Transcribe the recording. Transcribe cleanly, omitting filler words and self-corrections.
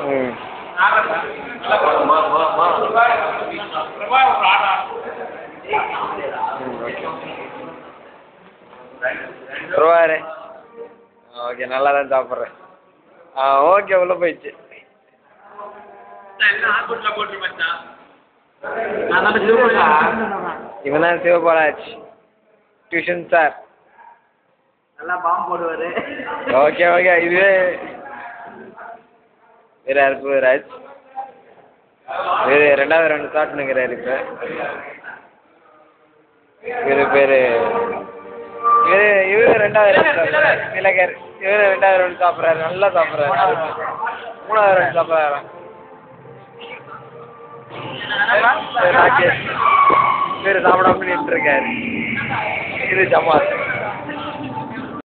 ம் ரூபாரு ஓகே நல்லா தான் சாப்பிட்றேன் ஓகே உள்ளே போயிடுச்சு இவன் தான் சிவபாலாஜ் டியூஷன் சார் நல்லா பாம்பு போடுவார். ஓகே ஓகே இதுவே வேறு அற்புதராஜ் வேறு ரெண்டாவது ரவுண்டு சாப்பிட்டுனுங்கிறாரு இப்போ பேர் இவரு ரெண்டாவது ரவுண்ட் திலகர் இவரு ரெண்டாவது ரவுண்ட் சாப்பிட்றாரு நல்லா சாப்பிட்றாரு மூணாவது ரவுண்ட் சாப்பிட்றாரு ராகேஷ் இவர் சாப்பிடாம நின்றுருக்காரு இது ஜமால்